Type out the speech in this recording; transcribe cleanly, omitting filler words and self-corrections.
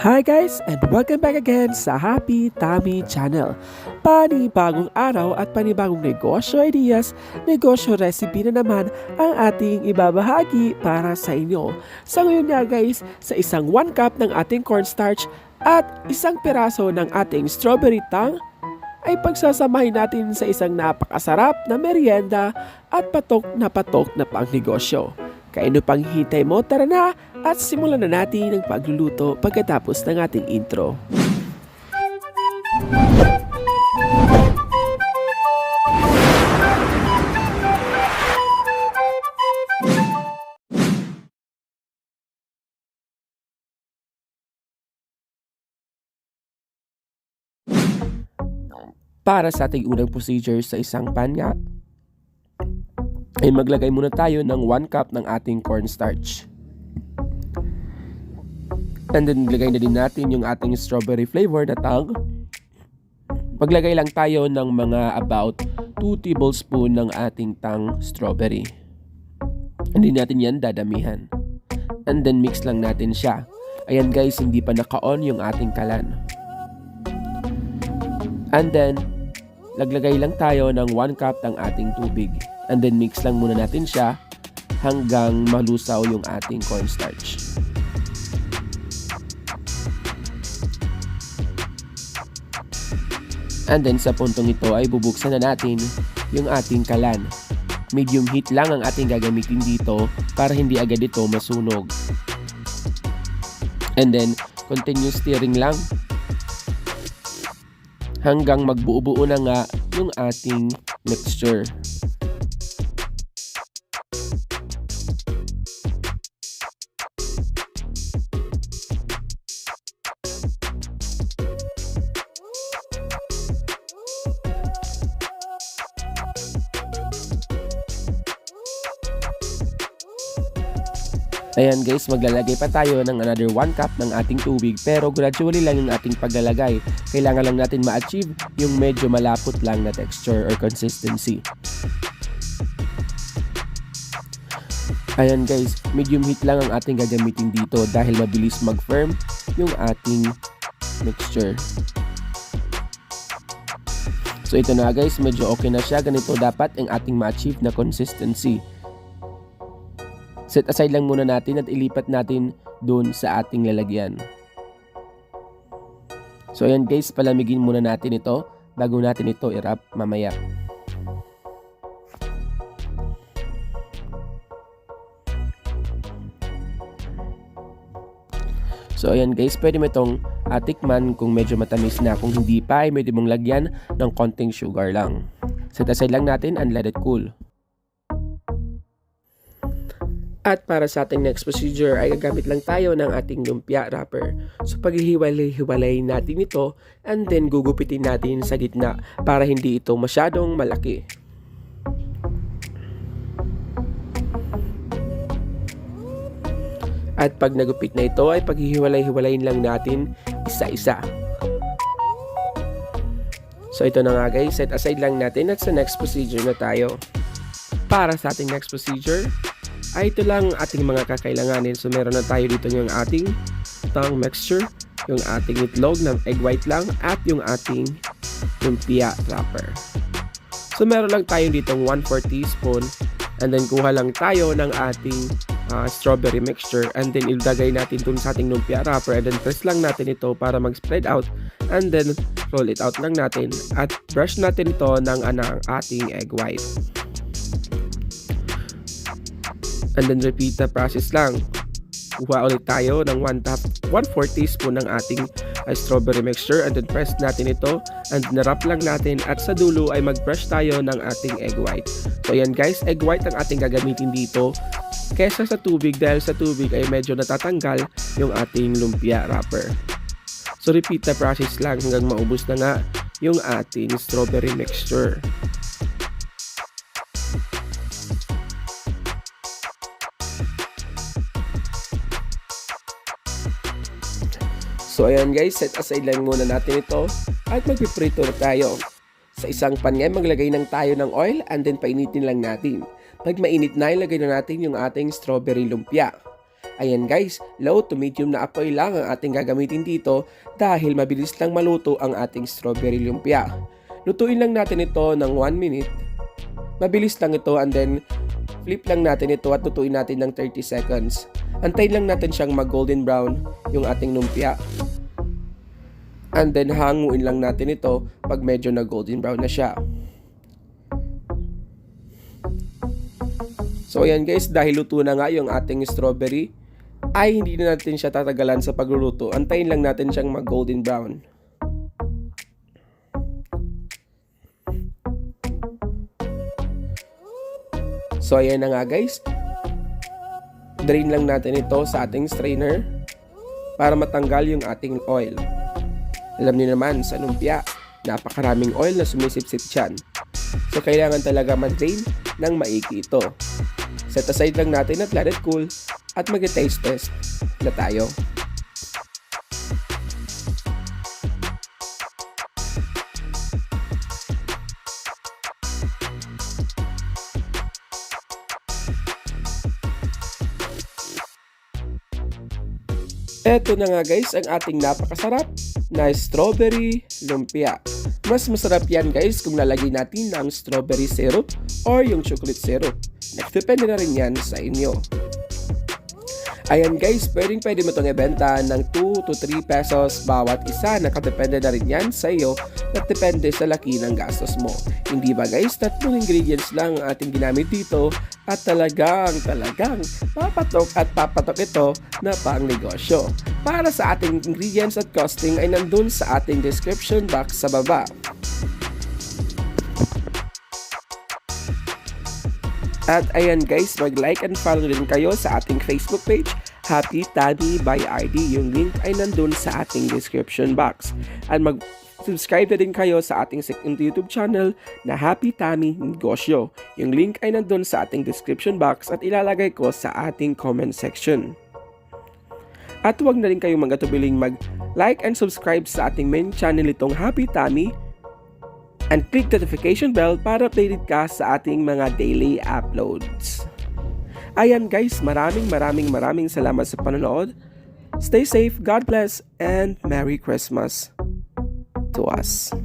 Hi guys and welcome back again sa Happy Tummy Channel. Panibagong araw at panibagong negosyo ideas, negosyo recipe na naman ang ating ibabahagi para sa inyo. Sa ngayon nga guys, sa isang 1 cup ng ating cornstarch at isang piraso ng ating strawberry tang ay pagsasamahin natin sa isang napakasarap na merienda at patok na pangnegosyo. Kaya ano pang hintay mo? Tara na at simulan na natin ang pagluluto pagkatapos ng ating intro. Para sa ating unang procedure sa isang pan nga, ay maglagay muna tayo ng 1 cup ng ating cornstarch. And then maglagay na din natin yung ating strawberry flavor na tang. Maglagay lang tayo ng mga about 2 tablespoon ng ating tang strawberry. Hindi natin yan dadamihan. And then mix lang natin siya. Ayan guys, hindi pa naka-on yung ating kalan. And then naglagay lang tayo ng 1 cup ng ating tubig. And then mix lang muna natin siya hanggang malusaw yung ating cornstarch. And then sa puntong ito ay bubuksan na natin yung ating kalan. Medium heat lang ang ating gagamitin dito para hindi agad ito masunog. And then continue stirring lang hanggang magbuo-buo na nga yung ating mixture. Ayan guys, maglalagay pa tayo ng another 1 cup ng ating tubig pero gradually lang yung ating paglalagay. Kailangan lang natin ma-achieve yung medyo malapot lang na texture or consistency. Ayan guys, medium heat lang ang ating gagamitin dito dahil mabilis mag-firm yung ating mixture. So ito na guys, medyo okay na siya. Ganito dapat ang ating ma-achieve na consistency. Set aside lang muna natin at ilipat natin dun sa ating lalagyan. So ayan guys, palamigin muna natin ito bago natin ito i-wrap mamaya. So ayan guys, pwede mo itong tikman kung medyo matamis na. Kung hindi pa ay pwede mong lagyan ng konting sugar lang. Set aside lang natin and let it cool. At para sa ating next procedure ay gagamit lang tayo ng ating lumpia wrapper. So paghihiwalay natin ito and then gugupitin natin sa gitna para hindi ito masyadong malaki. At pag nagupit na ito ay paghihiwalay-hiwalayin lang natin isa-isa. So ito na nga guys, set aside lang natin at sa next procedure na tayo. Para sa ating next procedure ay ito lang ating mga kakailanganin. So meron na tayo dito yung ating tang mixture, yung ating itlog na egg white lang, at yung ating lumpia wrapper. So meron lang tayo dito 1/4 teaspoon and then kuha lang tayo ng ating strawberry mixture and then ilagay natin dun sa ating lumpia wrapper and then press lang natin ito para mag-spread out and then roll it out lang natin at brush natin ito ng ating egg white. And then repeat the process lang. Kuha ulit tayo ng 1/4 teaspoon ng ating strawberry mixture and then press natin ito and narap lang natin at sa dulo ay mag-brush tayo ng ating egg white. So ayan guys, egg white ang ating gagamitin dito kesa sa tubig dahil sa tubig ay medyo natatanggal yung ating lumpia wrapper. So repeat the process lang hanggang maubos na nga yung ating strawberry mixture. So ayan guys, set aside lang muna natin ito at magpiprito na tayo. Sa isang pan nga, maglagay lang tayo ng oil and then painitin lang natin. Pag mainit na, ilagay na natin yung ating strawberry lumpia. Ayan guys, low to medium na apoy lang ang ating gagamitin dito dahil mabilis lang maluto ang ating strawberry lumpia. Lutuin lang natin ito ng 1 minute. Mabilis lang ito and then flip lang natin ito at lutuin natin ng 30 seconds. Antayin lang natin siyang mag golden brown yung ating lumpia. And then hanguin lang natin ito pag medyo na golden brown na siya. So ayan guys, dahil luto na nga yung ating strawberry, ay hindi na natin siya tatagalan sa pagluluto. Antayin lang natin siyang mag golden brown. So ayan na nga guys, drain lang natin ito sa ating strainer para matanggal yung ating oil. Alam niyo naman sa lumpia, napakaraming oil na sumisipsip dyan. So kailangan talaga mag-drain ng maigi ito. Set aside lang natin at let it cool at mag-taste test na tayo. Eto na nga guys ang ating napakasarap na strawberry lumpia. Mas masarap yan guys kung lalagay natin ng strawberry syrup or yung chocolate syrup. Depende na rin yan sa inyo. Ayan guys, pwede mo itong ibenta ng 2 to 3 pesos bawat isa. Nakadepende na rin yan sa iyo at depende sa laki ng gastos mo. Hindi ba guys, 3 ingredients lang ang ating ginamit dito at talagang papatok at papatok ito na pang negosyo. Para sa ating ingredients at costing ay nandun sa ating description box sa baba. At ayan guys, mag-like and follow din kayo sa ating Facebook page, Happy Tammy by RD. Yung link ay nandun sa ating description box. At mag-subscribe na din kayo sa ating YouTube channel na Happy Tammy Negosyo. Yung link ay nandun sa ating description box at ilalagay ko sa ating comment section. At huwag na rin kayong magatubiling mag-like and subscribe sa ating main channel itong Happy Tammy. And click the notification bell para updated ka sa ating mga daily uploads. Ayan guys, maraming salamat sa panonood. Stay safe, God bless, and Merry Christmas to us.